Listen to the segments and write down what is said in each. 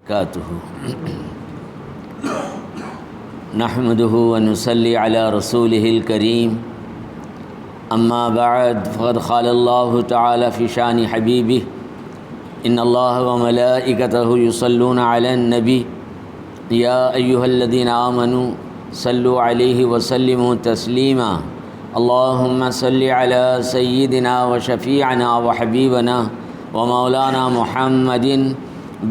وبرکاتہ نحمده ونصلي على رسوله الكريم اما بعد فقد قال الله تعالى في شان حبيبه ان الله وملائكته يصلون على النبي يا ايها الذين آمنوا صلوا عليه وسلموا تسليما اللهم صل على سيدنا وشفيعنا وحبيبنا ومولانا محمد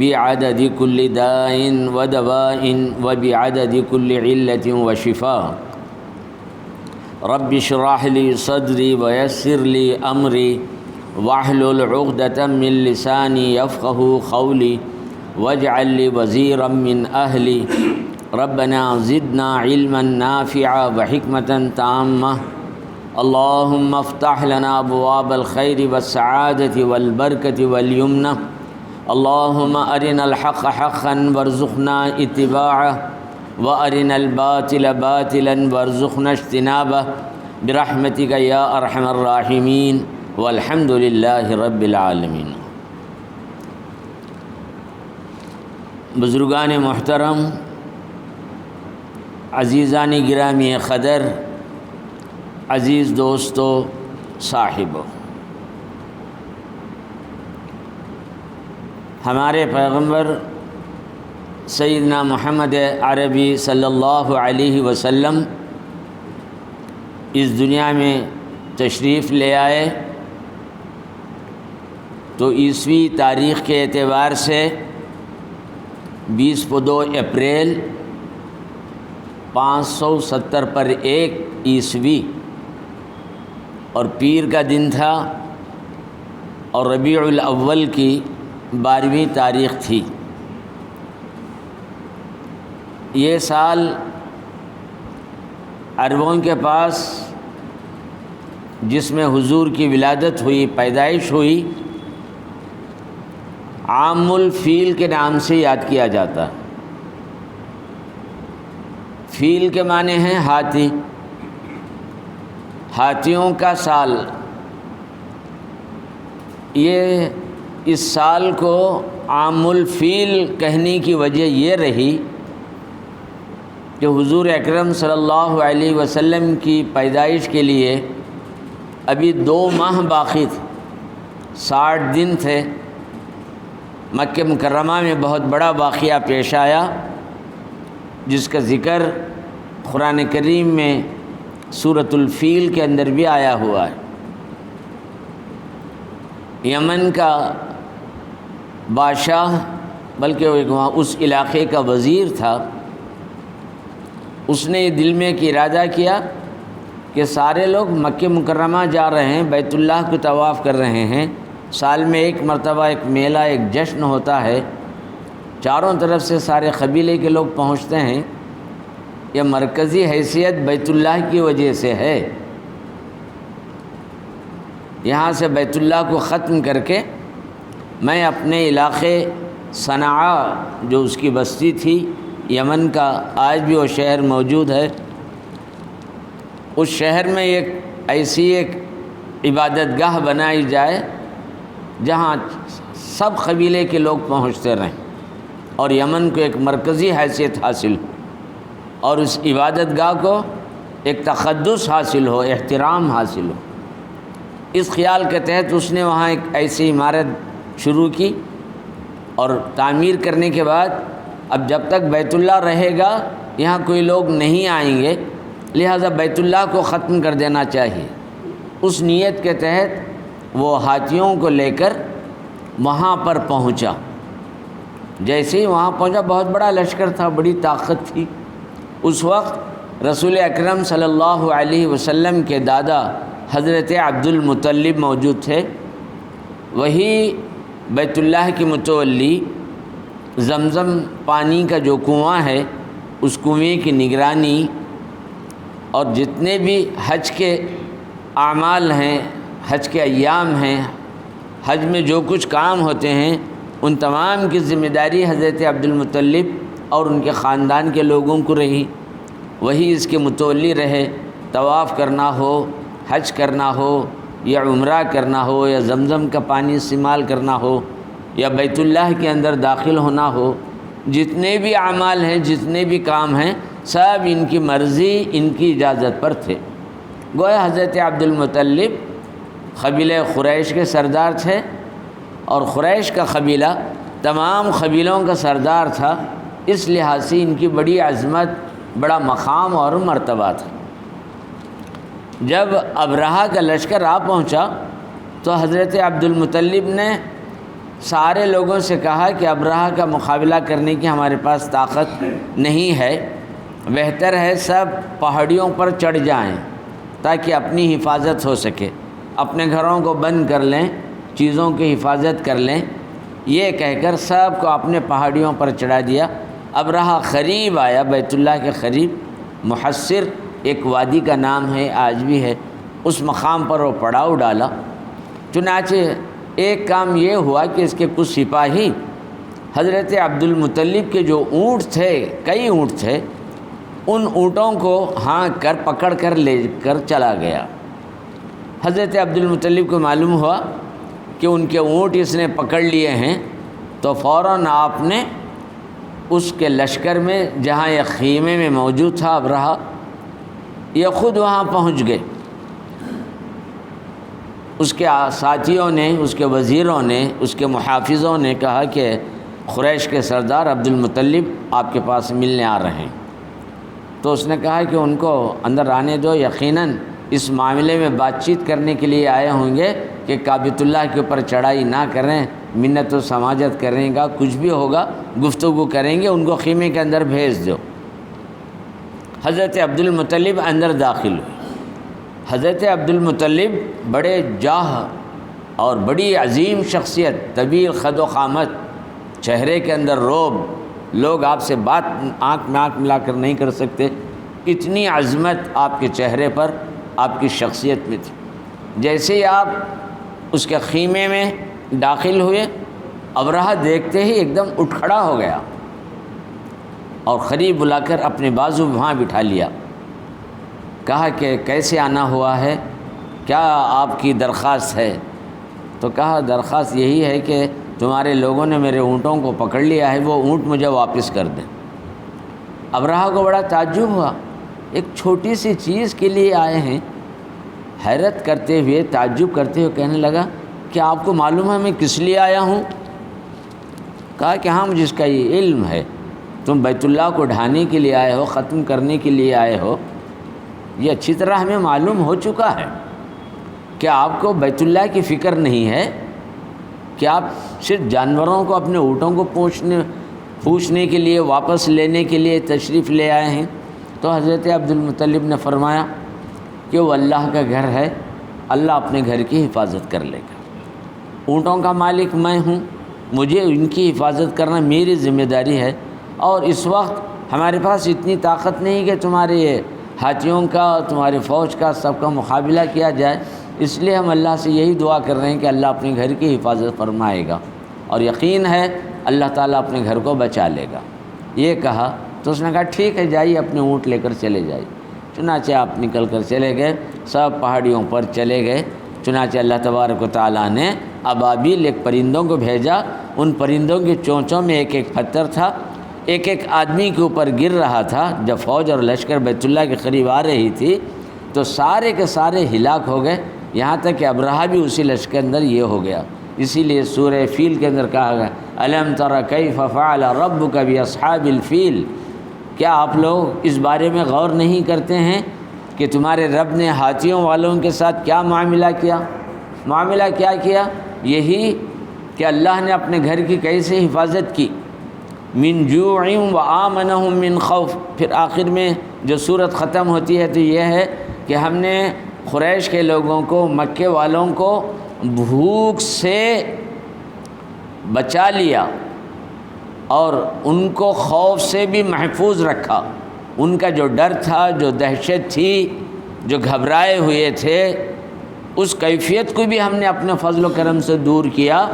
بعدد كل داء ودواء وبعدد كل علة وشفاء رب اشرح لي صدري ويسر لي أمري واحلل عقدة من لساني يفقهوا قولي واجعل لي وزيرا من أهلي ربنا زدنا علما نافعا وحكمة تامة اللهم افتح لنا أبواب الخير والسعادة والبركة واليمنة اللهم أرنا الحق حقا وارزقنا اتباعه وأرنا الباطل باطلا وارزقنا اجتنابه برحمتك يا أرحم الراحمين والحمد لله رب العالمين۔ بزرگان محترم، عزیزان گرامی قدر، عزیز دوستو، صاحبو، ہمارے پیغمبر سیدنا محمد عربی صلی اللہ علیہ وسلم اس دنیا میں تشریف لے آئے تو عیسوی تاریخ کے اعتبار سے 22 اپریل 570 پر 1 عیسوی اور پیر کا دن تھا اور ربیع الاول کی 12ویں تاریخ تھی۔ یہ سال عربوں کے پاس جس میں حضور کی ولادت ہوئی، پیدائش ہوئی، عام الفیل کے نام سے یاد کیا جاتا۔ فیل کے معنی ہیں ہاتھی، ہاتھیوں کا سال۔ یہ اس سال کو عام الفیل کہنے کی وجہ یہ رہی کہ حضور اکرم صلی اللہ علیہ وسلم کی پیدائش کے لیے ابھی 2 ماہ باقی تھے، 60 دن تھے۔ مکہ مکرمہ میں بہت بڑا واقعہ پیش آیا جس کا ذکر قرآن کریم میں سورۃ الفیل کے اندر بھی آیا ہوا ہے۔ یمن کا بادشاہ، بلکہ وہاں اس علاقے کا وزیر تھا، اس نے یہ دل میں ایک ارادہ کیا کہ سارے لوگ مکہ مکرمہ جا رہے ہیں، بیت اللہ کو طواف کر رہے ہیں، سال میں ایک مرتبہ ایک میلہ، ایک جشن ہوتا ہے، چاروں طرف سے سارے قبیلے کے لوگ پہنچتے ہیں، یہ مرکزی حیثیت بیت اللہ کی وجہ سے ہے۔ یہاں سے بیت اللہ کو ختم کر کے میں اپنے علاقے صنعاء جو اس کی بستی تھی یمن کا، آج بھی وہ شہر موجود ہے، اس شہر میں ایسی ایک عبادت گاہ بنائی جائے جہاں سب قبیلے کے لوگ پہنچتے رہیں اور یمن کو ایک مرکزی حیثیت حاصل ہو اور اس عبادت گاہ کو ایک تقدس حاصل ہو، احترام حاصل ہو۔ اس خیال کے تحت اس نے وہاں ایک ایسی عمارت شروع کی اور تعمیر کرنے کے بعد اب جب تک بیت اللہ رہے گا یہاں کوئی لوگ نہیں آئیں گے، لہذا بیت اللہ کو ختم کر دینا چاہیے۔ اس نیت کے تحت وہ ہاتھیوں کو لے کر وہاں پر پہنچا۔ جیسے ہی وہاں پہنچا، بہت بڑا لشکر تھا، بڑی طاقت تھی۔ اس وقت رسول اکرم صلی اللہ علیہ وسلم کے دادا حضرت عبد المطلب موجود تھے، وہی بیت اللہ کی متولی، زمزم پانی کا جو کنواں ہے اس کنویں کی نگرانی اور جتنے بھی حج کے اعمال ہیں، حج کے ایام ہیں، حج میں جو کچھ کام ہوتے ہیں، ان تمام کی ذمہ داری حضرت عبد المطلب اور ان کے خاندان کے لوگوں کو رہی۔ وہی اس کے متولی رہے، طواف کرنا ہو، حج کرنا ہو یا عمرہ کرنا ہو یا زمزم کا پانی استعمال کرنا ہو یا بیت اللہ کے اندر داخل ہونا ہو، جتنے بھی اعمال ہیں، جتنے بھی کام ہیں، سب ان کی مرضی، ان کی اجازت پر تھے۔ گویا حضرت عبد المطلب قبیلہ قریش کے سردار تھے، اور قریش کا قبیلہ تمام قبیلوں کا سردار تھا، اس لحاظ سے ان کی بڑی عظمت، بڑا مقام اور مرتبہ تھا۔ جب ابرہہ کا لشکر آ پہنچا تو حضرت عبد المطلب نے سارے لوگوں سے کہا کہ ابرہہ کا مقابلہ کرنے کی ہمارے پاس طاقت نہیں ہے، بہتر ہے سب پہاڑیوں پر چڑھ جائیں تاکہ اپنی حفاظت ہو سکے، اپنے گھروں کو بند کر لیں، چیزوں کی حفاظت کر لیں۔ یہ کہہ کر سب کو اپنے پہاڑیوں پر چڑھا دیا۔ ابرہہ قریب آیا، بیت اللہ کے قریب، محصر ایک وادی کا نام ہے، آج بھی ہے، اس مقام پر وہ پڑاؤ ڈالا۔ چنانچہ ایک کام یہ ہوا کہ اس کے کچھ سپاہی حضرت عبد المطلب کے جو اونٹ تھے، کئی اونٹ تھے، ان اونٹوں کو ہانک کر پکڑ کر لے کر چلا گیا۔ حضرت عبد المطلب کو معلوم ہوا کہ ان کے اونٹ اس نے پکڑ لیے ہیں، تو فوراً آپ نے اس کے لشکر میں، جہاں یہ خیمے میں موجود تھا ابرہہ، یہ خود وہاں پہنچ گئے۔ اس کے ساتھیوں نے، اس کے وزیروں نے، اس کے محافظوں نے کہا کہ قریش کے سردار عبد المطلب آپ کے پاس ملنے آ رہے ہیں۔ تو اس نے کہا کہ ان کو اندر آنے دو، یقیناً اس معاملے میں بات چیت کرنے کے لیے آئے ہوں گے کہ کعبۃ اللہ کے اوپر چڑھائی نہ کریں، منت و سماجت کریں گا، کچھ بھی ہوگا گفتگو کریں گے، ان کو خیمے کے اندر بھیج دو۔ حضرت عبد المطلب اندر داخل ہوئے۔ حضرت عبد المطلب بڑے جاہ اور بڑی عظیم شخصیت، طویل قد و قامت، چہرے کے اندر روب، لوگ آپ سے بات آنکھ میں آنکھ ملا کر نہیں کر سکتے، اتنی عظمت آپ کے چہرے پر، آپ کی شخصیت میں تھی۔ جیسے ہی آپ اس کے خیمے میں داخل ہوئے، ابرہہ دیکھتے ہی ایک دم اٹھ کھڑا ہو گیا اور قریب بلا کر اپنے بازو وہاں بٹھا لیا۔ کہا کہ کیسے آنا ہوا ہے، کیا آپ کی درخواست ہے؟ تو کہا درخواست یہی ہے کہ تمہارے لوگوں نے میرے اونٹوں کو پکڑ لیا ہے، وہ اونٹ مجھے واپس کر دیں۔ ابرہہ کو بڑا تعجب ہوا، ایک چھوٹی سی چیز کے لیے آئے ہیں۔ حیرت کرتے ہوئے، تعجب کرتے ہوئے کہنے لگا کہ آپ کو معلوم ہے میں کس لیے آیا ہوں؟ کہا کہ ہاں مجھے اس کا یہ علم ہے، تم بیت اللہ کو ڈھانے کے لیے آئے ہو، ختم کرنے کے لیے آئے ہو، یہ اچھی طرح ہمیں معلوم ہو چکا ہے کہ آپ کو بیت اللہ کی فکر نہیں ہے، کہ آپ صرف جانوروں کو، اپنے اونٹوں کو پوچھنے کے لیے، واپس لینے کے لیے تشریف لے آئے ہیں۔ تو حضرت عبد المطلب نے فرمایا کہ وہ اللہ کا گھر ہے، اللہ اپنے گھر کی حفاظت کر لے گا۔ اونٹوں کا مالک میں ہوں، مجھے ان کی حفاظت کرنا میری ذمہ داری ہے، اور اس وقت ہمارے پاس اتنی طاقت نہیں کہ تمہارے یہ ہاتھیوں کا، تمہاری فوج کا، سب کا مقابلہ کیا جائے، اس لیے ہم اللہ سے یہی دعا کر رہے ہیں کہ اللہ اپنے گھر کی حفاظت فرمائے گا، اور یقین ہے اللہ تعالیٰ اپنے گھر کو بچا لے گا۔ یہ کہا تو اس نے کہا ٹھیک ہے، جائیے اپنے اونٹ لے کر چلے جائیے۔ چنانچہ آپ نکل کر چلے گئے، سب پہاڑیوں پر چلے گئے۔ چنانچہ اللہ تبارک و تعالیٰ نے ابابیل ایک پرندوں کو بھیجا، ان پرندوں کی چونچوں میں ایک ایک پتھر تھا، ایک ایک آدمی کے اوپر گر رہا تھا۔ جب فوج اور لشکر بیت اللہ کے قریب آ رہی تھی تو سارے کے سارے ہلاک ہو گئے، یہاں تک کہ ابرہہ بھی اسی لشکر کے اندر یہ ہو گیا۔ اسی لیے سورہ فیل کے اندر کہا گیا الم تر کیف فعل ربک باصحاب الفیل، کیا آپ لوگ اس بارے میں غور نہیں کرتے ہیں کہ تمہارے رب نے ہاتھیوں والوں کے ساتھ کیا معاملہ کیا؟ معاملہ کیا کیا؟ یہی کہ اللہ نے اپنے گھر کی کیسے حفاظت کی، من جوع و آمنہم من خوف۔ پھر آخر میں جو صورت ختم ہوتی ہے تو یہ ہے کہ ہم نے قریش کے لوگوں کو، مکے والوں کو بھوک سے بچا لیا اور ان کو خوف سے بھی محفوظ رکھا۔ ان کا جو ڈر تھا، جو دہشت تھی، جو گھبرائے ہوئے تھے، اس کیفیت کو بھی ہم نے اپنے فضل و کرم سے دور کیا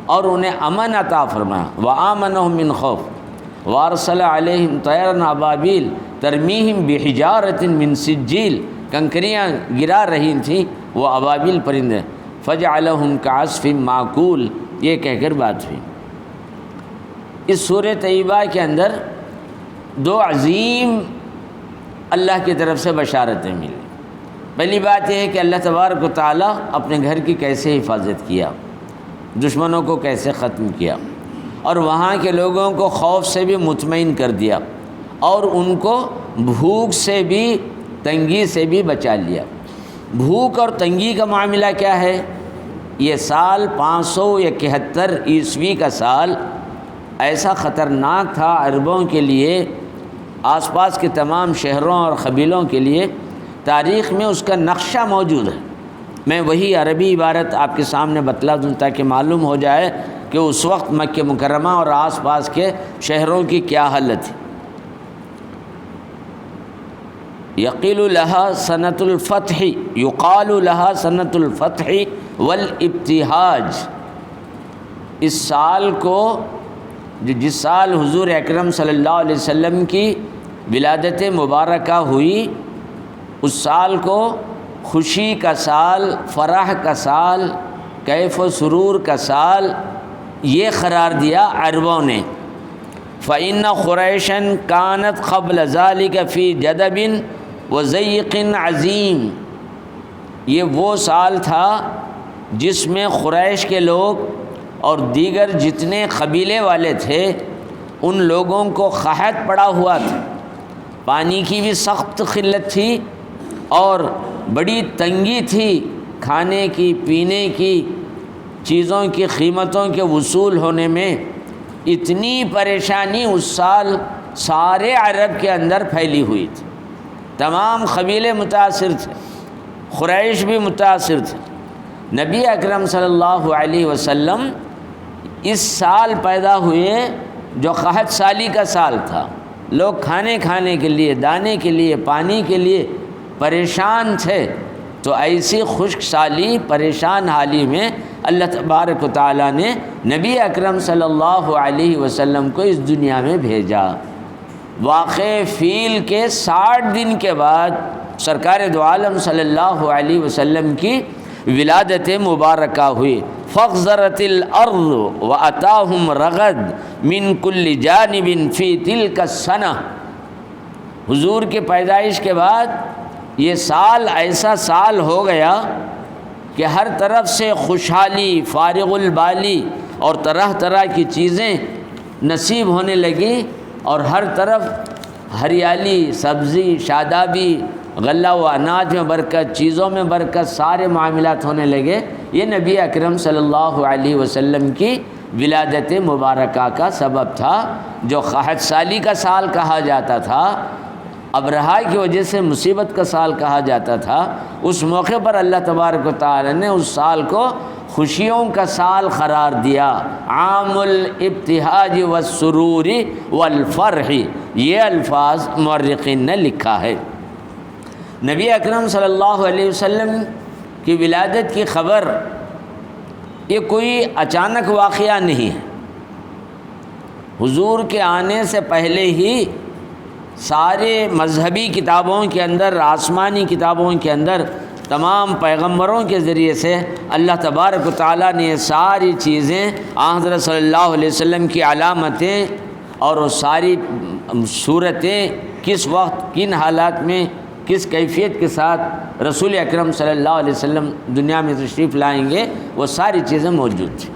اور انہیں امن عطا فرمایا۔ وآمنہم من خوف وارسل علیہم طیرا ابابیل ترمیہم بحجارۃ من سجیل، کنکریاں گرا رہی تھیں وہ ابابیل پرندے، فجعلہم کعصف معکول، یہ کہہ کر بات ہوئی۔ اس سورہ طیبہ کے اندر دو عظیم اللہ کی طرف سے بشارتیں ملی۔ پہلی بات یہ ہے کہ اللہ تبارک و تعالیٰ اپنے گھر کی کیسے حفاظت کیا، دشمنوں کو کیسے ختم کیا، اور وہاں کے لوگوں کو خوف سے بھی مطمئن کر دیا، اور ان کو بھوک سے بھی، تنگی سے بھی بچا لیا۔ بھوک اور تنگی کا معاملہ کیا ہے؟ یہ سال 571 عیسوی کا سال ایسا خطرناک تھا عربوں کے لیے، آس پاس کے تمام شہروں اور قبیلوں کے لیے۔ تاریخ میں اس کا نقشہ موجود ہے۔ میں وہی عربی عبارت آپ کے سامنے بتلا دوں تاکہ معلوم ہو جائے کہ اس وقت مکہ مکرمہ اور آس پاس کے شہروں کی کیا حالت ہے۔ یقیل لها سنۃ الفتح، یقال لها سنۃ الفتح والابتہاج۔ اس سال کو، جس سال حضور اکرم صلی اللہ علیہ وسلم کی ولادت مبارکہ ہوئی، اس سال کو خوشی کا سال، فرح کا سال، کیف و سرور کا سال یہ قرار دیا عربوں نے۔ فإن قریشا كانت قبل ذلك في جدب وضیق عظیم۔ یہ وہ سال تھا جس میں قریش کے لوگ اور دیگر جتنے قبیلے والے تھے ان لوگوں کو قحط پڑا ہوا تھا، پانی کی بھی سخت قلت تھی اور بڑی تنگی تھی، کھانے کی، پینے کی چیزوں کی قیمتوں کے وصول ہونے میں اتنی پریشانی اس سال سارے عرب کے اندر پھیلی ہوئی تھی۔ تمام قبیلے متاثر تھے، قریش بھی متاثر تھے۔ نبی اکرم صلی اللہ علیہ وسلم اس سال پیدا ہوئے جو قحط سالی کا سال تھا۔ لوگ کھانے کے لیے، دانے کے لیے، پانی کے لیے پریشان تھے، تو ایسی خشک سالی، پریشان حالی میں اللہ تبارک و تعالیٰ نے نبی اکرم صلی اللہ علیہ وسلم کو اس دنیا میں بھیجا۔ واقع فیل کے 60 دن کے بعد سرکار دو عالم صلی اللہ علیہ وسلم کی ولادت مبارکہ ہوئی۔ فَخْزَرَتِ الْأَرْضُ وَأَتَاهُمْ رَغَدْ مِنْ كُلِّ جَانِبٍ فِي تِلْكَ السَّنَةِ۔ حضور کے پیدائش کے بعد یہ سال ایسا سال ہو گیا کہ ہر طرف سے خوشحالی، فارغ البالی اور طرح طرح کی چیزیں نصیب ہونے لگی، اور ہر طرف ہریالی، سبزی، شادابی، غلہ و اناج میں برکت، چیزوں میں برکت، سارے معاملات ہونے لگے۔ یہ نبی اکرم صلی اللہ علیہ وسلم کی ولادت مبارکہ کا سبب تھا، جو قحط سالی کا سال کہا جاتا تھا، ابرہا کی وجہ سے مصیبت کا سال کہا جاتا تھا۔ اس موقع پر اللہ تبارک و تعالی نے اس سال کو خوشیوں کا سال قرار دیا۔ عام الابتہاج والسرور والفرح، یہ الفاظ مورخین نے لکھا ہے۔ نبی اکرم صلی اللہ علیہ وسلم کی ولادت کی خبر یہ کوئی اچانک واقعہ نہیں ہے۔ حضور کے آنے سے پہلے ہی سارے مذہبی کتابوں کے اندر، آسمانی کتابوں کے اندر، تمام پیغمبروں کے ذریعے سے اللہ تبارک و تعالیٰ نے یہ ساری چیزیں حضرت صلی اللہ علیہ وسلم کی علامتیں اور وہ ساری صورتیں کس وقت، کن حالات میں، کس کیفیت کے ساتھ رسول اکرم صلی اللہ علیہ وسلم دنیا میں تشریف لائیں گے، وہ ساری چیزیں موجود تھیں۔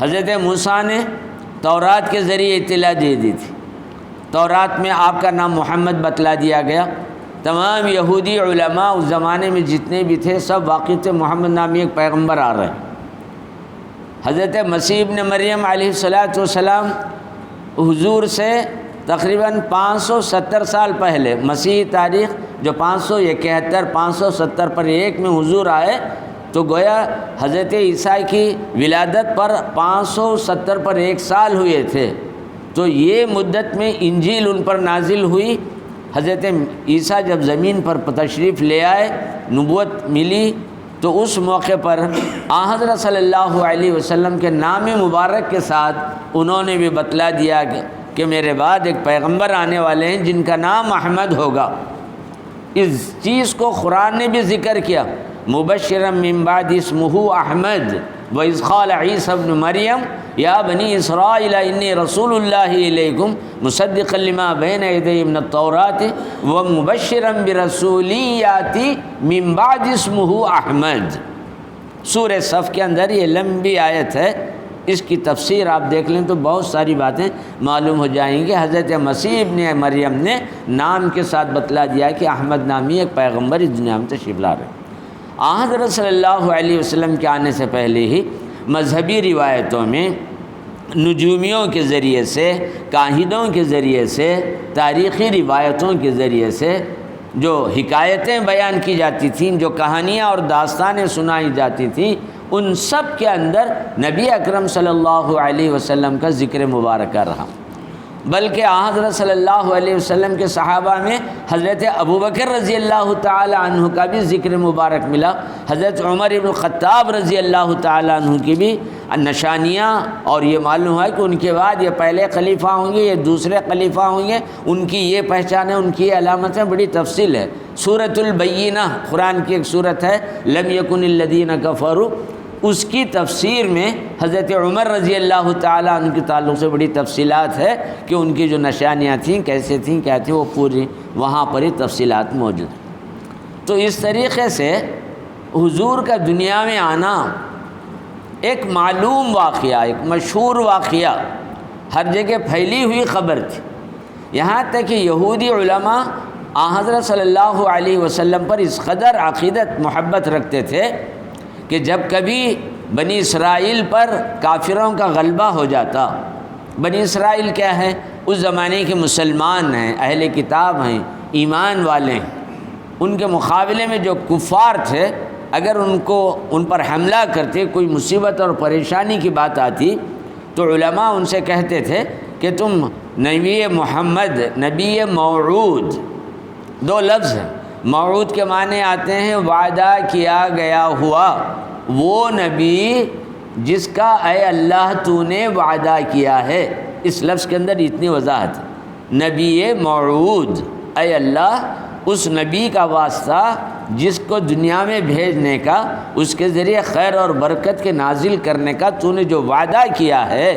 حضرت موسیٰ نے تورات کے ذریعے اطلاع دے دی تھی۔ تورات میں آپ کا نام محمد بتلا دیا گیا۔ تمام یہودی علماء اس زمانے میں جتنے بھی تھے سب واقف تھے محمد نامی ایک پیغمبر آ رہے ہیں۔ حضرت مسیح ابن مریم علیہ السلام حضور سے تقریباً 570 سال پہلے، مسیحی تاریخ جو 571 570 پر ایک میں حضور آئے، تو گویا حضرت عیسیٰ کی ولادت پر 570 پر ایک سال ہوئے تھے۔ تو یہ مدت میں انجیل ان پر نازل ہوئی۔ حضرت عیسیٰ جب زمین پر تشریف لے آئے، نبوت ملی، تو اس موقع پر حضرت صلی اللہ علیہ وسلم کے نام مبارک کے ساتھ انہوں نے بھی بتلا دیا کہ میرے بعد ایک پیغمبر آنے والے ہیں جن کا نام احمد ہوگا۔ اس چیز کو قرآن نے بھی ذکر کیا، مبشرا من بعد اسمہ احمد، وَإِذْ قَالَ عِيسَى ابْنُ مَرْيَمَ يَا بَنِي إِسْرَائِيلَ إِنِّي رَسُولُ اللَّهِ إِلَيْكُمْ مُصَدِّقًا لِمَا بَيْنَ يَدَيَّ مِنَ التَّوْرَاةِ وَمُبَشِّرًا بِرَسُولٍ يَأْتِي مِن بَعْدِي اسْمُهُ احمد۔ سورہ صف کے اندر یہ لمبی آیت ہے، اس کی تفسیر آپ دیکھ لیں تو بہت ساری باتیں معلوم ہو جائیں گی۔ حضرت مسیح ابن مریم نے نام کے ساتھ بتلا دیا کہ احمد نامی ایک پیغمبر اس دنیا میں تشریف لا رہے ہیں۔ حضرت صلی اللہ علیہ وسلم کے آنے سے پہلے ہی مذہبی روایتوں میں نجومیوں کے ذریعے سے، کاہنوں کے ذریعے سے، تاریخی روایتوں کے ذریعے سے جو حکایتیں بیان کی جاتی تھیں، جو کہانیاں اور داستانیں سنائی جاتی تھیں، ان سب کے اندر نبی اکرم صلی اللہ علیہ وسلم کا ذکر مبارکہ رہا۔ بلکہ حضرت صلی اللہ علیہ وسلم کے صحابہ میں حضرت ابوبکر رضی اللہ تعالی عنہ کا بھی ذکر مبارک ملا، حضرت عمر بن الخطاب رضی اللہ تعالی عنہ کی بھی نشانیاں، اور یہ معلوم ہے کہ ان کے بعد یہ پہلے خلیفہ ہوں گے، یہ دوسرے خلیفہ ہوں گے، ان کی یہ پہچانیں، ان کی یہ علامتیں، بڑی تفصیل ہے۔ سورۃ البینہ قرآن کی ایک سورت ہے، لم یکن الذین کفروا، اس کی تفسیر میں حضرت عمر رضی اللہ تعالیٰ عنہ کے تعلق سے بڑی تفصیلات ہے کہ ان کی جو نشانیاں تھیں، کیسے تھیں، کیا تھیں، وہ پوری وہاں پر ہی تفصیلات موجود ہیں۔ تو اس طریقے سے حضور کا دنیا میں آنا ایک معلوم واقعہ، ایک مشہور واقعہ، ہر جگہ پھیلی ہوئی خبر تھی، یہاں تک کہ یہودی علماء حضرت صلی اللہ علیہ وسلم پر اس قدر عقیدت محبت رکھتے تھے کہ جب کبھی بنی اسرائیل پر کافروں کا غلبہ ہو جاتا، بنی اسرائیل کیا ہے؟ اس زمانے کے مسلمان ہیں، اہل کتاب ہیں، ایمان والے ہیں، ان کے مقابلے میں جو کفار تھے، اگر ان پر حملہ کرتے، کوئی مصیبت اور پریشانی کی بات آتی تو علماء ان سے کہتے تھے کہ تم نبی محمد، نبی موعود، دو لفظ ہیں، موعود کے معنی آتے ہیں وعدہ کیا گیا ہوا، وہ نبی جس کا اے اللہ تو نے وعدہ کیا ہے، اس لفظ کے اندر اتنی وضاحت ہے، نبی موعود، اے اللہ اس نبی کا واسطہ جس کو دنیا میں بھیجنے کا، اس کے ذریعے خیر اور برکت کے نازل کرنے کا تو نے جو وعدہ کیا ہے،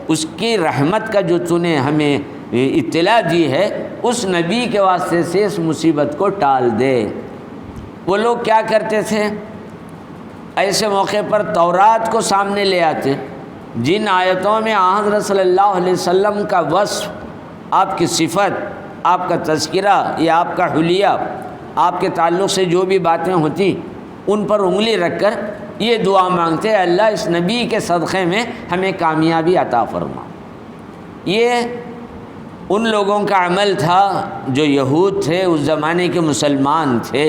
اس کی رحمت کا جو تو نے ہمیں اطلاع دی ہے، اس نبی کے واسطے سے اس مصیبت کو ٹال دے۔ وہ لوگ کیا کرتے تھے؟ ایسے موقع پر تورات کو سامنے لے آتے، جن آیتوں میں حضرت صلی اللہ علیہ وسلم کا وصف، آپ کی صفت، آپ کا تذکرہ یا آپ کا حلیہ، آپ کے تعلق سے جو بھی باتیں ہوتی، ان پر انگلی رکھ کر یہ دعا مانگتے ہیں اللہ اس نبی کے صدقے میں ہمیں کامیابی عطا فرما۔ یہ ان لوگوں کا عمل تھا جو یہود تھے، اس زمانے کے مسلمان تھے،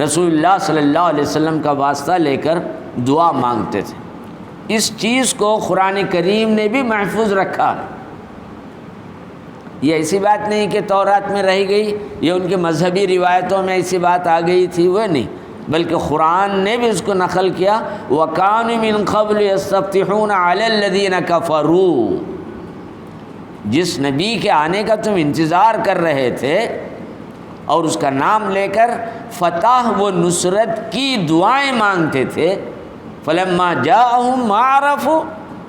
رسول اللہ صلی اللہ علیہ وسلم کا واسطہ لے کر دعا مانگتے تھے۔ اس چیز کو قرآن کریم نے بھی محفوظ رکھا ہے۔ یہ ایسی بات نہیں کہ تورات میں رہ گئی، یہ ان کے مذہبی روایتوں میں ایسی بات آ گئی تھی، وہ نہیں، بلکہ قرآن نے بھی اس کو نقل کیا، وَكَانُوا مِن قَبْلُ يَسْتَفْتِحُونَ عَلَى الَّذِينَ كَفَرُوا، جس نبی کے آنے کا تم انتظار کر رہے تھے اور اس کا نام لے کر فتح و نصرت کی دعائیں مانگتے تھے، فَلَمَّا جَاءَهُم مَّا عَرَفُوا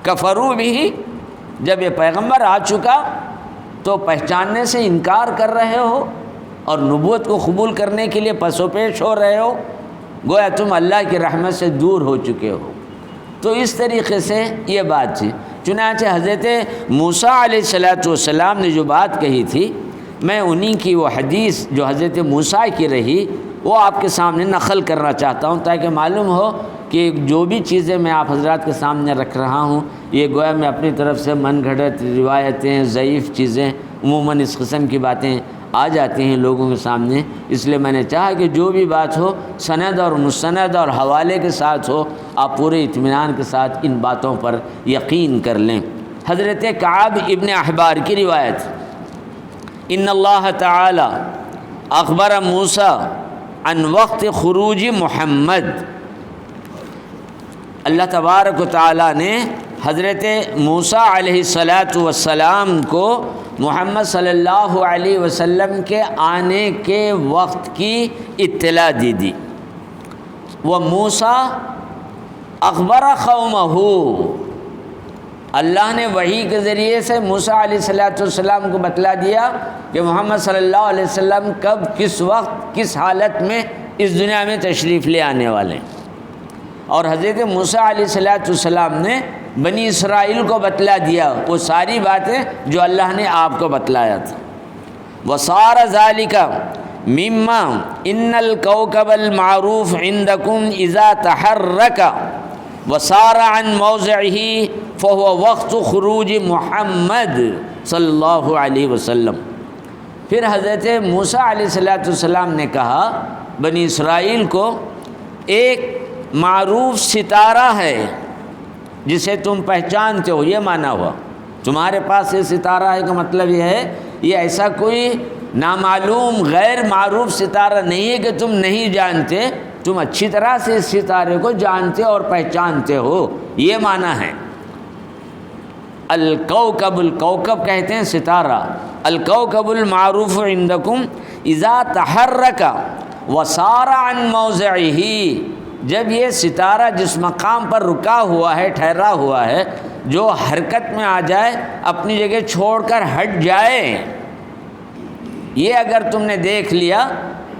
كَفَرُوا بِهِ، جب یہ پیغمبر آ چکا تو پہچاننے سے انکار کر رہے ہو اور نبوت کو قبول کرنے کے لیے پس و پیش ہو رہے ہو، گویا تم اللہ کی رحمت سے دور ہو چکے ہو۔ تو اس طریقے سے یہ بات تھی۔ چنانچہ حضرت موسیٰ علیہ السلام نے جو بات کہی تھی، میں انہی کی وہ حدیث جو حضرت موسیٰ کی رہی وہ آپ کے سامنے نقل کرنا چاہتا ہوں، تاکہ معلوم ہو کہ جو بھی چیزیں میں آپ حضرات کے سامنے رکھ رہا ہوں، یہ گویا میں اپنی طرف سے من گھڑت روایتیں، ضعیف چیزیں، عموماً اس قسم کی باتیں آ جاتی ہیں لوگوں کے سامنے، اس لیے میں نے چاہا کہ جو بھی بات ہو سند اور مستند اور حوالے کے ساتھ ہو، آپ پورے اطمینان کے ساتھ ان باتوں پر یقین کر لیں۔ حضرت کعب ابن احبار کی روایت، ان اللہ تعالی اخبر موسیٰ عن وقت خروج محمد، اللہ تبارک و تعالی نے حضرت موسیٰ علیہ السلام کو محمد صلی اللہ علیہ وسلم کے آنے کے وقت کی اطلاع دی۔ وہ موسیٰ اخبر قومہ، اللہ نے وحی کے ذریعے سے موسیٰ علیہ السلام کو بتلا دیا کہ محمد صلی اللہ علیہ وسلم کب، کس وقت، کس حالت میں اس دنیا میں تشریف لے آنے والے ہیں۔ اور حضرت موسیٰ علیہ السلام نے بنی اسرائیل کو بتلا دیا وہ ساری باتیں جو اللہ نے آپ کو بتلایا تھا۔ وَصَارَ ذَلِكَ مِمَّا إِنَّ الْكَوْكَبَ الْمَعْرُوفَ عِنْدَكُمْ إِذَا تَحَرَّكَ وَصَارَ عَنْ مَوْضِعِهِ فَهُوَ وَقْتُ خُرُوجِ محمد صلی اللہ علیہ وسلم۔ پھر حضرت موسیٰ علیہ السلام نے کہا بنی اسرائیل کو، ایک معروف ستارہ ہے جسے تم پہچانتے ہو، یہ مانا ہوا تمہارے پاس یہ ستارہ ہے کا مطلب یہ ہے یہ ایسا کوئی نامعلوم غیر معروف ستارہ نہیں ہے کہ تم نہیں جانتے، تم اچھی طرح سے اس ستارے کو جانتے اور پہچانتے ہو، یہ مانا ہے۔ الکوکب، الکوکب کہتے ہیں ستارہ۔ الکوکب المعروف عندکم اذا تحرک وصار عن موضعہ، جب یہ ستارہ جس مقام پر رکا ہوا ہے، ٹھہرا ہوا ہے، جو حرکت میں آ جائے، اپنی جگہ چھوڑ کر ہٹ جائے، یہ اگر تم نے دیکھ لیا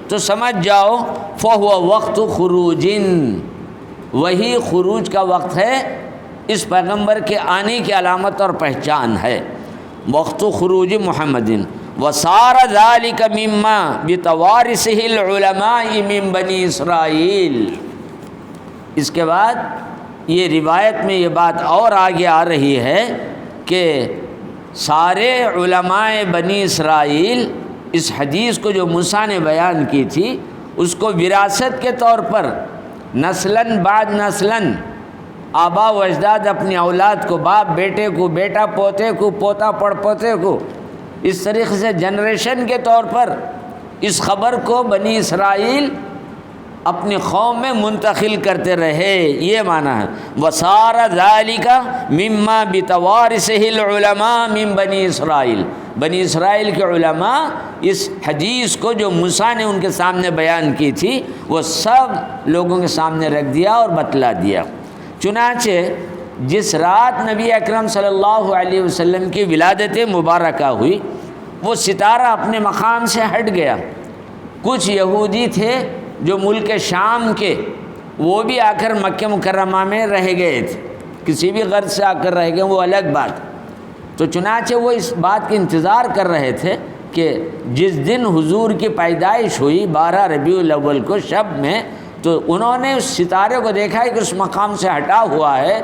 تو سمجھ جاؤ فَهُوَ وَقْتُ خُرُوجٍ، وہی خروج کا وقت ہے، اس پیغمبر کے آنے کی علامت اور پہچان ہے۔ وقت خروج محمد وَصَارَ ذَلِكَ مِمَّا بِتَوَارِثِهِ الْعُلَمَاءِ مِن بنی اسرائیل۔ اس کے بعد یہ روایت میں یہ بات اور آگے آ رہی ہے کہ سارے علماء بنی اسرائیل اس حدیث کو جو موسیٰ نے بیان کی تھی اس کو وراثت کے طور پر نسلاً بعد نسلاً آبا و اجداد اپنی اولاد کو، باپ بیٹے کو، بیٹا پوتے کو، پوتا پڑ پوتے کو، اس طریقے سے جنریشن کے طور پر اس خبر کو بنی اسرائیل اپنی قوم میں منتقل کرتے رہے، یہ معنی ہے۔ وَصَارَ ذَلِكَ مِمَّا بِتَوَارِثِهِ الْعُلَمَاء مِن بنی اسرائیل، بنی اسرائیل کے علماء اس حدیث کو جو موسیٰ نے ان کے سامنے بیان کی تھی وہ سب لوگوں کے سامنے رکھ دیا اور بتلا دیا۔ چنانچہ جس رات نبی اکرم صلی اللہ علیہ وسلم کی ولادت مبارکہ ہوئی، وہ ستارہ اپنے مقام سے ہٹ گیا۔ کچھ یہودی تھے جو ملک شام کے، وہ بھی آ کر مکہ مکرمہ میں رہ گئے تھے، کسی بھی غرض سے آ کر رہ گئے، وہ الگ بات۔ تو چنانچہ وہ اس بات کا انتظار کر رہے تھے کہ جس دن حضور کی پیدائش ہوئی 12 ربیع الاول کو شب میں، تو انہوں نے اس ستارے کو دیکھا ہے کہ اس مقام سے ہٹا ہوا ہے،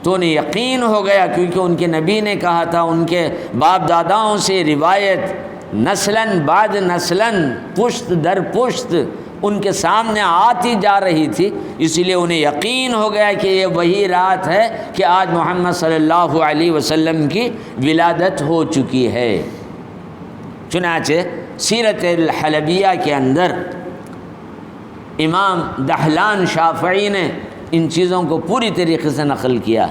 تو انہیں یقین ہو گیا، کیونکہ ان کے نبی نے کہا تھا، ان کے باپ داداؤں سے روایت نسلاً بعد نسلاً، پشت در پشت ان کے سامنے آتی جا رہی تھی، اسی لیے انہیں یقین ہو گیا کہ یہ وہی رات ہے کہ آج محمد صلی اللہ علیہ وسلم کی ولادت ہو چکی ہے۔ چنانچہ سیرت الحلبیہ کے اندر امام دہلان شافعی نے ان چیزوں کو پوری طریقے سے نقل کیا،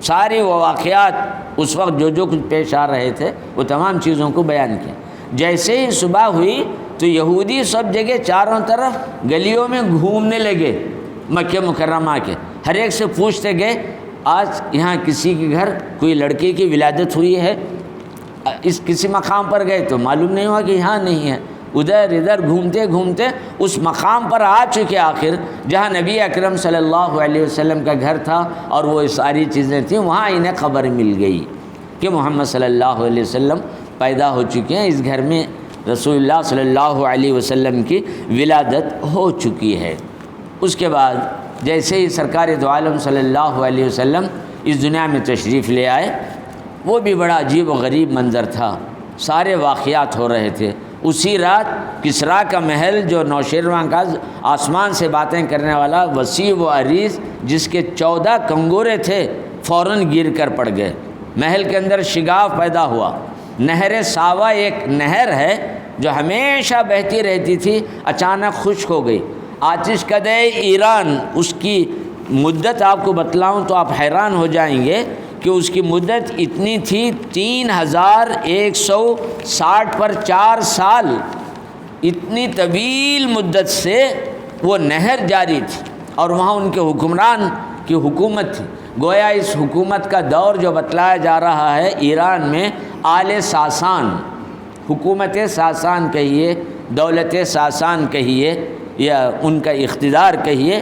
سارے وہ واقعات اس وقت جو کچھ پیش آ رہے تھے وہ تمام چیزوں کو بیان کیا۔ جیسے ہی صبح ہوئی تو یہودی سب جگہ چاروں طرف گلیوں میں گھومنے لگے مکہ مکرمہ کے، ہر ایک سے پوچھتے گئے آج یہاں کسی کے گھر کوئی لڑکے کی ولادت ہوئی ہے؟ اس کسی مقام پر گئے تو معلوم نہیں ہوا کہ یہاں نہیں ہے، ادھر ادھر گھومتے گھومتے اس مقام پر آ چکے آخر جہاں نبی اکرم صلی اللہ علیہ وسلم کا گھر تھا اور وہ ساری چیزیں تھیں، وہاں انہیں خبر مل گئی کہ محمد صلی اللہ علیہ وسلم پیدا ہو چکے ہیں، اس گھر میں رسول اللہ صلی اللہ علیہ وسلم کی ولادت ہو چکی ہے۔ اس کے بعد جیسے ہی سرکار دو عالم صلی اللہ علیہ وسلم اس دنیا میں تشریف لے آئے، وہ بھی بڑا عجیب و غریب منظر تھا، سارے واقعات ہو رہے تھے۔ اسی رات کسریٰ کا محل جو نوشیروان کا آسمان سے باتیں کرنے والا وسیع و عریض جس کے 14 کنگورے تھے فوراً گر کر پڑ گئے، محل کے اندر شگاف پیدا ہوا۔ نہر ساوا ایک نہر ہے جو ہمیشہ بہتی رہتی تھی، اچانک خشک ہو گئی۔ آتش کدے ایران، اس کی مدت آپ کو بتلاؤں تو آپ حیران ہو جائیں گے کہ اس کی مدت اتنی تھی 3160 پر 4 سال، اتنی طویل مدت سے وہ نہر جاری تھی، اور وہاں ان کے حکمران کی حکومت تھی۔ گویا اس حکومت کا دور جو بتلایا جا رہا ہے ایران میں آل ساسان، حکومت ساسان کہیے، دولت ساسان کہیے یا ان کا اقتدار کہیے،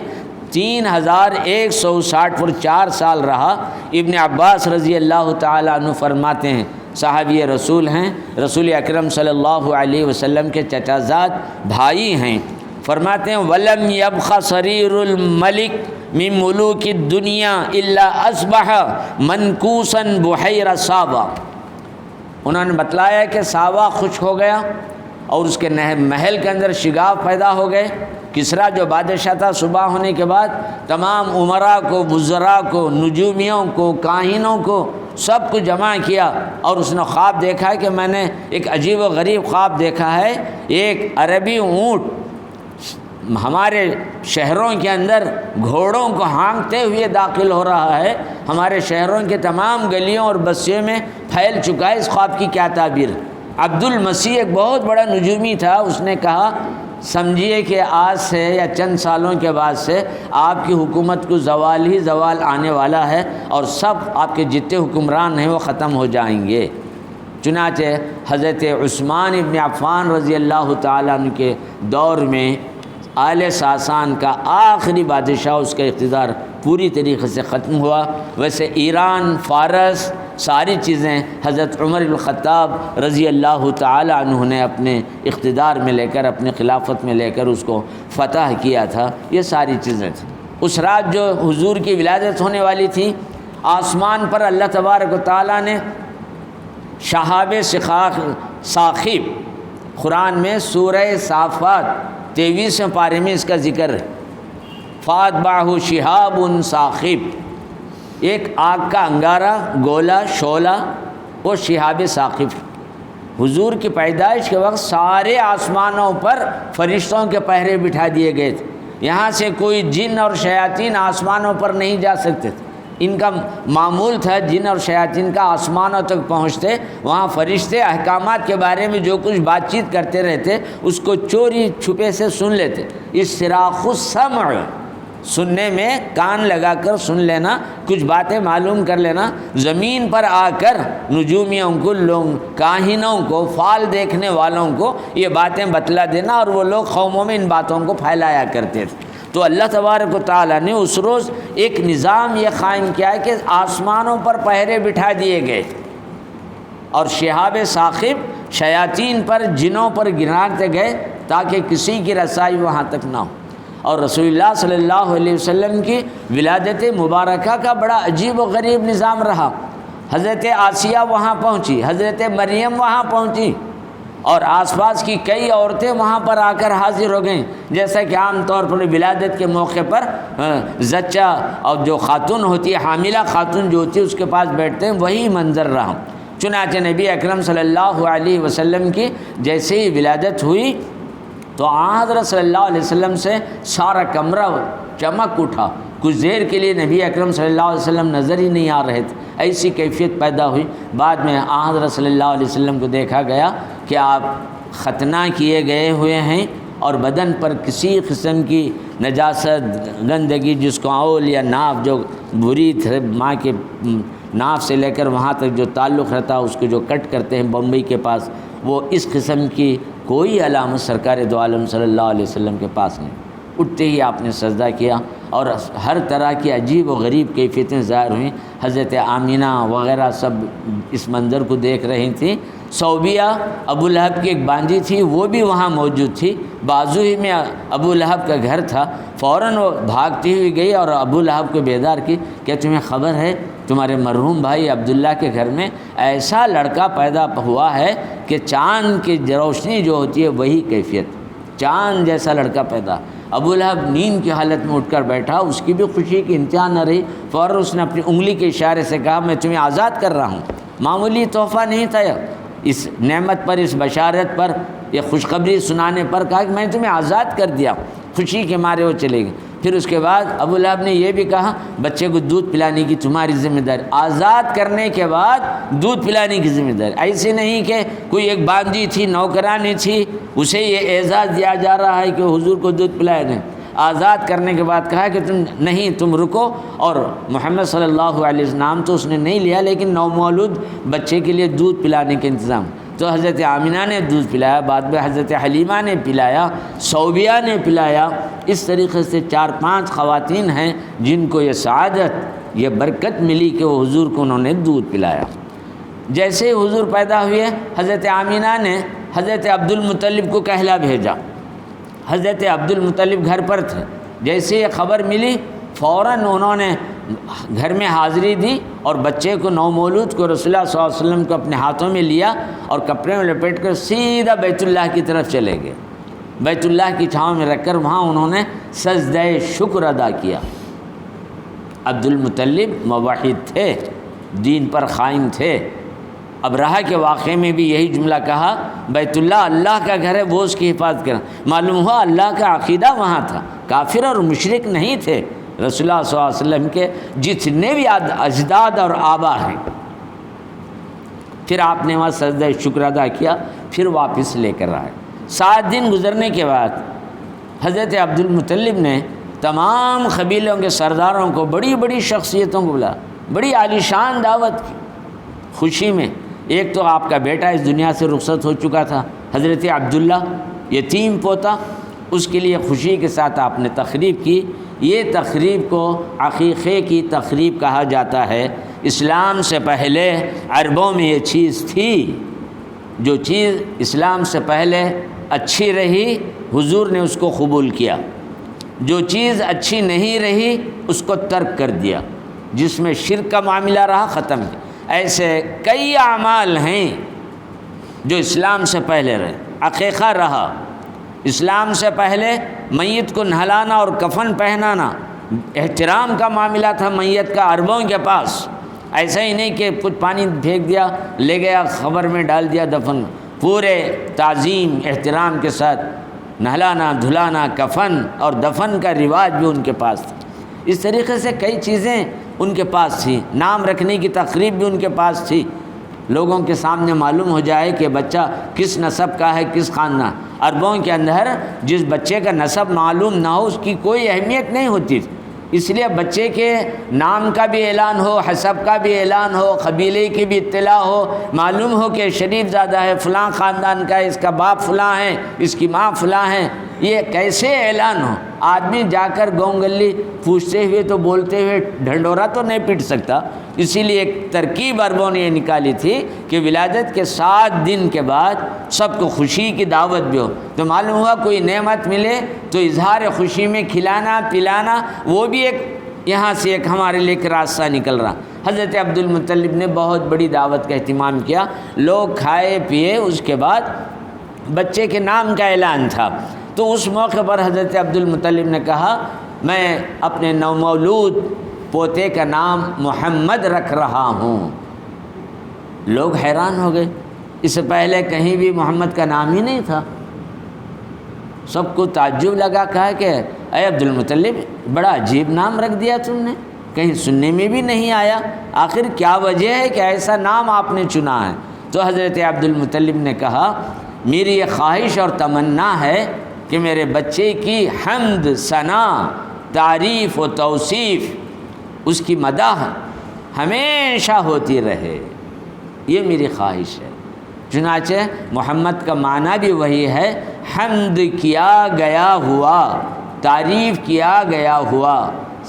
3160 پر 4 سال رہا۔ ابن عباس رضی اللہ تعالیٰ عنہ فرماتے ہیں، صحابی رسول ہیں، رسول اکرم صلی اللہ علیہ وسلم کے چچا زاد بھائی ہیں، فرماتے ہیں وَلَمْ يَبْخَ صَرِيرُ الْمَلِكِ مِن مُلُوكِ الدُّنْيَا إِلَّا أَصْبَحَ مَنْكُوسًا بُحَيْرَ صَابَا۔ انہوں نے بتلایا کہ صابا خشک ہو گیا اور اس کے محل کے اندر شگاف پیدا ہو گئے۔ کسریٰ جو بادشاہ تھا، صبح ہونے کے بعد تمام امراء کو، وزراء کو، نجومیوں کو، کاہنوں کو سب کو جمع کیا، اور اس نے خواب دیکھا کہ میں نے ایک عجیب و غریب خواب دیکھا ہے، ایک عربی اونٹ ہمارے شہروں کے اندر گھوڑوں کو ہانکتے ہوئے داخل ہو رہا ہے، ہمارے شہروں کے تمام گلیوں اور بستیوں میں پھیل چکا ہے۔ اس خواب کی کیا تعبیر؟ عبد المسیح ایک بہت بڑا نجومی تھا، اس نے کہا سمجھیے کہ آج سے یا چند سالوں کے بعد سے آپ کی حکومت کو زوال ہی زوال آنے والا ہے، اور سب آپ کے جتنے حکمران ہیں وہ ختم ہو جائیں گے۔ چنانچہ حضرت عثمان ابن عفان رضی اللہ تعالیٰ عنہ کے دور میں آل ساسان کا آخری بادشاہ، اس کا اقتدار پوری طریقے سے ختم ہوا۔ ویسے ایران، فارس، ساری چیزیں حضرت عمر بن الخطاب رضی اللہ تعالی عنہ نے اپنے اقتدار میں لے کر، اپنے خلافت میں لے کر اس کو فتح کیا تھا۔ یہ ساری چیزیں تھیں۔ اس رات جو حضور کی ولادت ہونے والی تھی، آسمان پر اللہ تبارک و تعالیٰ نے شہاب ثاقب، قرآن میں سورہ صافات 23ویں پارے میں اس کا ذکر ہے، فاتبعہ شہاب ثاقب، ایک آگ کا انگارہ، گولا، شعلہ، وہ شہاب ثاقب۔ حضور کی پیدائش کے وقت سارے آسمانوں پر فرشتوں کے پہرے بٹھا دیے گئے تھے، یہاں سے کوئی جن اور شیاطین آسمانوں پر نہیں جا سکتے تھے۔ ان کا معمول تھا جن اور شیاطین کا آسمانوں تک پہنچتے، وہاں فرشتے احکامات کے بارے میں جو کچھ بات چیت کرتے رہتے اس کو چوری چھپے سے سن لیتے۔ استراق السمع، سننے میں کان لگا کر سن لینا، کچھ باتیں معلوم کر لینا، زمین پر آ کر نجومیوں کو، کاہنوں کو، فال دیکھنے والوں کو یہ باتیں بتلا دینا، اور وہ لوگ قوموں میں ان باتوں کو پھیلایا کرتے تھے۔ تو اللہ تبارک و تعالیٰ نے اس روز ایک نظام یہ قائم کیا ہے کہ آسمانوں پر پہرے بٹھا دیے گئے، اور شہاب ثاقب شیاطین پر، جنوں پر گراتے گئے تاکہ کسی کی رسائی وہاں تک نہ ہو۔ اور رسول اللہ صلی اللہ علیہ وسلم کی ولادت مبارکہ کا بڑا عجیب و غریب نظام رہا۔ حضرت آسیہ وہاں پہنچی، حضرت مریم وہاں پہنچی، اور آس پاس کی کئی عورتیں وہاں پر آ کر حاضر ہو گئیں، جیسا کہ عام طور پر ولادت کے موقع پر زچہ اور جو خاتون ہوتی ہے، حاملہ خاتون جو ہوتی ہے، اس کے پاس بیٹھتے ہیں، وہی منظر رہا۔ چنانچہ نبی اکرم صلی اللہ علیہ وسلم کی جیسے ہی ولادت ہوئی تو حضرت صلی اللہ علیہ وسلم سے سارا کمرہ چمک اٹھا، کچھ دیر کے لیے نبی اکرم صلی اللہ علیہ وسلم نظر ہی نہیں آ رہے تھے، ایسی کیفیت پیدا ہوئی۔ بعد میں حضرت صلی اللہ علیہ وسلم کو دیکھا گیا کہ آپ ختنہ کیے گئے ہوئے ہیں، اور بدن پر کسی قسم کی نجاست، گندگی، جس کو اول یا ناف جو بری تھے، ماں کے ناف سے لے کر وہاں تک جو تعلق رہتا اس کو جو کٹ کرتے ہیں بمبئی کے پاس، وہ اس قسم کی کوئی علامت سرکار دو عالم صلی اللہ علیہ وسلم کے پاس نہیں۔ اٹھتے ہی آپ نے سجدہ کیا، اور ہر طرح کی عجیب و غریب کیفیتیں ظاہر ہوئیں۔ حضرت آمینہ وغیرہ سب اس منظر کو دیکھ رہی تھیں۔ صوبیہ ابو لہب کی ایک بانجی تھی، وہ بھی وہاں موجود تھی، بازو ہی میں ابو لہب کا گھر تھا۔ فوراً وہ بھاگتی ہوئی گئی اور ابو لہب کو بیدار کی کہ تمہیں خبر ہے تمہارے مرحوم بھائی عبداللہ کے گھر میں ایسا لڑکا پیدا ہوا ہے کہ چاند کی روشنی جو ہوتی ہے وہی کیفیت، چاند جیسا لڑکا پیدا۔ ابو لہب نیند کی حالت میں اٹھ کر بیٹھا، اس کی بھی خوشی کی انتہا نہ رہی۔ فوراً اس نے اپنی انگلی کے اشارے سے کہا میں تمہیں آزاد کر رہا ہوں۔ معمولی تحفہ نہیں تھا، اس نعمت پر، اس بشارت پر، یہ خوشخبری سنانے پر کہا کہ میں تمہیں آزاد کر دیا۔ خوشی کے مارے وہ چلے گئے۔ پھر اس کے بعد ابو لہب نے یہ بھی کہا بچے کو دودھ پلانے کی تمہاری ذمہ داری، آزاد کرنے کے بعد دودھ پلانے کی ذمہ داری۔ ایسے نہیں کہ کوئی ایک باندھی تھی، نوکرانی تھی، اسے یہ اعزاز دیا جا رہا ہے کہ حضور کو دودھ پلائے نہیں۔ آزاد کرنے کے بعد کہا کہ تم رکو، اور محمد صلی اللہ علیہ وسلم نام تو اس نے نہیں لیا، لیکن نومولود بچے کے لیے دودھ پلانے کے انتظام، تو حضرت آمنہ نے دودھ پلایا، بعد میں حضرت حلیمہ نے پلایا، صوبیہ نے پلایا۔ اس طریقے سے 4-5 خواتین ہیں جن کو یہ سعادت، یہ برکت ملی کہ وہ حضور کو انہوں نے دودھ پلایا۔ جیسے ہی حضور پیدا ہوئے، حضرت آمنہ نے حضرت عبد المطلب کو کہلا بھیجا۔ حضرت عبد المطلب گھر پر تھے، جیسے یہ خبر ملی فوراً انہوں نے گھر میں حاضری دی اور بچے کو، نومولود کو، رسول اللہ صلی اللہ علیہ وسلم کو اپنے ہاتھوں میں لیا اور کپڑے میں لپیٹ کر سیدھا بیت اللہ کی طرف چلے گئے۔ بیت اللہ کی چھاؤں میں رکھ کر وہاں انہوں نے سجدہ شکر ادا کیا۔ عبد المطلب موحد تھے، دین پر قائم تھے۔ ابرہہ کے واقعے میں بھی یہی جملہ کہا، بیت اللہ اللہ کا گھر ہے، وہ اس کی حفاظت کرنا۔ معلوم ہوا اللہ کا عقیدہ وہاں تھا، کافر اور مشرک نہیں تھے۔ رسول اللہ صلی اللہ علیہ وسلم کے جتنے بھی اجداد اور آبا ہیں، پھر آپ نے وہاں سجدہ شکر ادا کیا، پھر واپس لے کر آئے۔ 7 دن گزرنے کے بعد حضرت عبد المطلب نے تمام قبیلوں کے سرداروں کو، بڑی بڑی شخصیتوں کو بلا، بڑی عالیشان دعوت کی خوشی میں۔ ایک تو آپ کا بیٹا اس دنیا سے رخصت ہو چکا تھا، حضرت عبداللہ، یتیم پوتا، اس کے لیے خوشی کے ساتھ آپ نے تقریب کی۔ یہ تقریب کو عقیقے کی تقریب کہا جاتا ہے۔ اسلام سے پہلے عربوں میں یہ چیز تھی، جو چیز اسلام سے پہلے اچھی رہی حضور نے اس کو قبول کیا، جو چیز اچھی نہیں رہی اس کو ترک کر دیا، جس میں شرک کا معاملہ رہا ختم کیا۔ ایسے کئی اعمال ہیں جو اسلام سے پہلے رہے۔ عقیقہ رہا، اسلام سے پہلے میت کو نہلانا اور کفن پہنانا احترام کا معاملہ تھا میت کا عربوں کے پاس۔ ایسا ہی نہیں کہ کچھ پانی پھینک دیا، لے گیا خبر میں ڈال دیا، دفن۔ پورے تعظیم احترام کے ساتھ نہلانا دھلانا، کفن اور دفن کا رواج بھی ان کے پاس تھا۔ اس طریقے سے کئی چیزیں ان کے پاس تھی۔ نام رکھنے کی تقریب بھی ان کے پاس تھی، لوگوں کے سامنے معلوم ہو جائے کہ بچہ کس نسب کا ہے، کس خاندان۔ عربوں کے اندر جس بچے کا نسب معلوم نہ ہو اس کی کوئی اہمیت نہیں ہوتی تھی، اس لیے بچے کے نام کا بھی اعلان ہو، حسب کا بھی اعلان ہو، قبیلے کی بھی اطلاع ہو، معلوم ہو کہ شریف زادہ ہے، فلاں خاندان کا ہے، اس کا باپ فلاں ہے، اس کی ماں فلاں ہے۔ یہ کیسے اعلان ہو؟ آدمی جا کر گاؤں گلی پوچھتے ہوئے تو بولتے ہوئے ڈھنڈورا تو نہیں پیٹ سکتا۔ اسی لیے ایک ترکیب عربوں نے یہ نکالی تھی کہ ولادت کے 7 دن کے بعد سب کو خوشی کی دعوت بھی ہو۔ تو معلوم ہوا کوئی نعمت ملے تو اظہار خوشی میں کھلانا پلانا، وہ بھی ایک یہاں سے ایک ہمارے لیے ایک راستہ نکل رہا۔ حضرت عبد المطلب نے بہت بڑی دعوت کا اہتمام کیا، لوگ کھائے پیے۔ اس کے بعد بچے کے نام کا اعلان تھا، تو اس موقع پر حضرت عبد المطلب نے کہا میں اپنے نومولود پوتے کا نام محمد رکھ رہا ہوں۔ لوگ حیران ہو گئے، اس سے پہلے کہیں بھی محمد کا نام ہی نہیں تھا۔ سب کو تعجب لگا، کہا کہ اے عبد المطلب بڑا عجیب نام رکھ دیا تم نے، کہیں سننے میں بھی نہیں آیا، آخر کیا وجہ ہے کہ ایسا نام آپ نے چنا ہے؟ تو حضرت عبد المطلب نے کہا میری یہ خواہش اور تمنا ہے کہ میرے بچے کی حمد ثنا تعریف و توصیف، اس کی مدح ہمیشہ ہوتی رہے، یہ میری خواہش ہے۔ چنانچہ محمد کا معنی بھی وہی ہے، حمد کیا گیا ہوا، تعریف کیا گیا ہوا،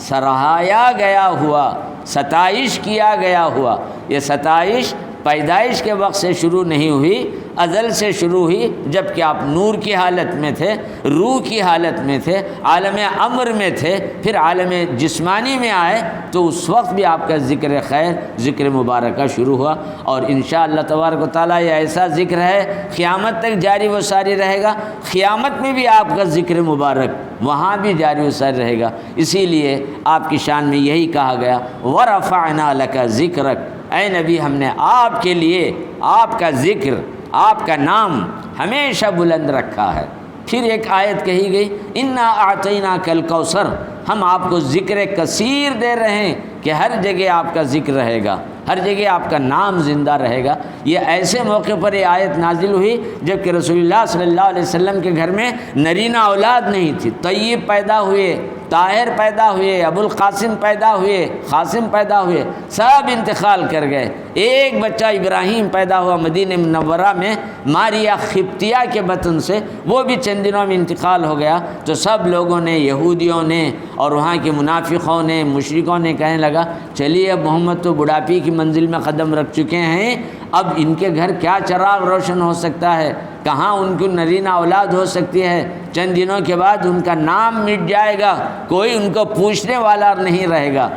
سراہایا گیا ہوا، ستائش کیا گیا ہوا۔ یہ ستائش پیدائش کے وقت سے شروع نہیں ہوئی، ازل سے شروع ہوئی، جب کہ آپ نور کی حالت میں تھے، روح کی حالت میں تھے، عالم امر میں تھے، پھر عالم جسمانی میں آئے تو اس وقت بھی آپ کا ذکر خیر، ذکر مبارکہ شروع ہوا۔ اور انشاءاللہ تبارک و تعالیٰ یہ ایسا ذکر ہے قیامت تک جاری و ساری رہے گا، قیامت میں بھی آپ کا ذکر مبارک وہاں بھی جاری و ساری رہے گا۔ اسی لیے آپ کی شان میں یہی کہا گیا وَرَفَعْنَا لَكَ ذِكْرَكَ، اے نبی ہم نے آپ کے لیے آپ کا ذکر، آپ کا نام ہمیشہ بلند رکھا ہے۔ پھر ایک آیت کہی گئی اِنَّا أَعْطَيْنَاكَ الْكَوْثَرَ، ہم آپ کو ذکر کثیر دے رہے ہیں کہ ہر جگہ آپ کا ذکر رہے گا، ہر جگہ آپ کا نام زندہ رہے گا۔ یہ ایسے موقع پر یہ آیت نازل ہوئی جب کہ رسول اللہ صلی اللہ علیہ وسلم کے گھر میں نرینہ اولاد نہیں تھی۔ طیب پیدا ہوئے، طاہر پیدا ہوئے، ابو القاسم پیدا ہوئے، قاسم پیدا ہوئے، سب انتقال کر گئے۔ ایک بچہ ابراہیم پیدا ہوا مدینہ منورہ میں ماریہ خبطیہ کے بطن سے، وہ بھی چند دنوں میں انتقال ہو گیا۔ تو سب لوگوں نے، یہودیوں نے اور وہاں کے منافقوں نے، مشرکوں نے کہنے لگا چلیے اب محمد تو بڑھاپی کی منزل میں قدم رکھ چکے ہیں، اب ان کے گھر کیا چراغ روشن ہو سکتا ہے، کہاں ان کو نرینہ اولاد ہو سکتی ہے، چند دنوں کے بعد ان کا نام مٹ جائے گا، کوئی ان کو پوچھنے والا نہیں رہے گا۔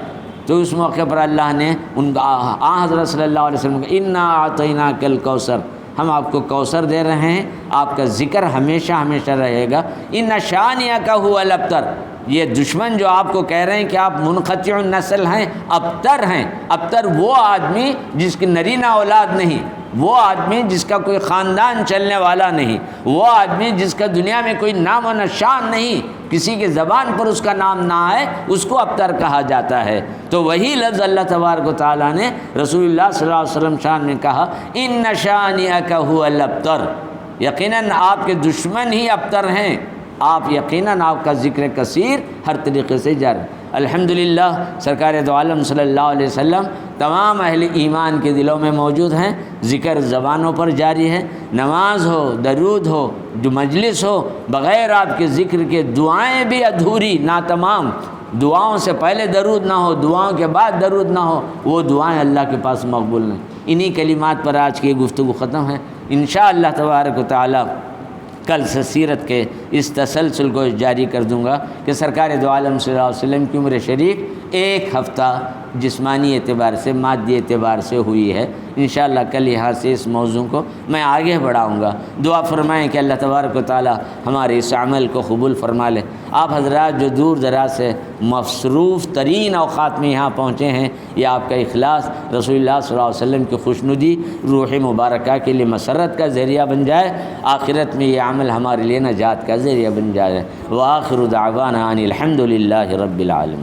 تو اس موقع پر اللہ نے ان کا حضرت صلی اللہ علیہ وسلم کا انا اعطیناک الکوثر، ہم آپ کو کوثر دے رہے ہیں، آپ کا ذکر ہمیشہ ہمیشہ رہے گا۔ ان شانئک هو الابتر، یہ دشمن جو آپ کو کہہ رہے ہیں کہ آپ منقطع النسل ہیں، ابتر ہیں۔ ابتر وہ آدمی جس کی نرینہ اولاد نہیں، وہ آدمی جس کا کوئی خاندان چلنے والا نہیں، وہ آدمی جس کا دنیا میں کوئی نام و نشان نہیں، کسی کے زبان پر اس کا نام نہ آئے، اس کو ابتر کہا جاتا ہے۔ تو وہی لفظ اللہ تبارک و تعالیٰ نے رسول اللہ صلی اللہ علیہ وسلم شان میں کہا ان شانئک هو الابتر، یقیناً آپ کے دشمن ہی ابتر ہیں، آپ یقیناً آپ کا ذکر کثیر ہر طریقے سے جاری۔ الحمدللہ سرکار دو عالم صلی اللہ علیہ وسلم تمام اہل ایمان کے دلوں میں موجود ہیں، ذکر زبانوں پر جاری ہے، نماز ہو، درود ہو، جو مجلس ہو، بغیر آپ کے ذکر کے دعائیں بھی ادھوری ناتمام، دعاؤں سے پہلے درود نہ ہو، دعاؤں کے بعد درود نہ ہو، وہ دعائیں اللہ کے پاس مقبول نہیں۔ انہی کلمات پر آج کی گفتگو ختم ہے۔ انشاءاللہ تبارک و تعالی کل سے سیرت کے اس تسلسل کو جاری کر دوں گا کہ سرکار دو عالم صلی اللہ علیہ وسلم کی عمر شریف ایک ہفتہ جسمانی اعتبار سے، مادی اعتبار سے ہوئی ہے۔ انشاءاللہ کل یہاں سے اس موضوع کو میں آگے بڑھاؤں گا۔ دعا فرمائیں کہ اللہ تبارک و تعالی ہمارے اس عمل کو قبول فرما لے۔ آپ حضرات جو دور دراز سے مصروف ترین اوقات میں یہاں پہنچے ہیں، یہ آپ کا اخلاص رسول اللہ صلی اللہ علیہ وسلم کی خوشنودی روح مبارکہ کے لیے مسرت کا ذریعہ بن جائے، آخرت میں یہ عمل ہمارے لیے نجات کا ذریعہ بن جائے۔ وآخر دعوانا ان الحمد للہ رب العالمین۔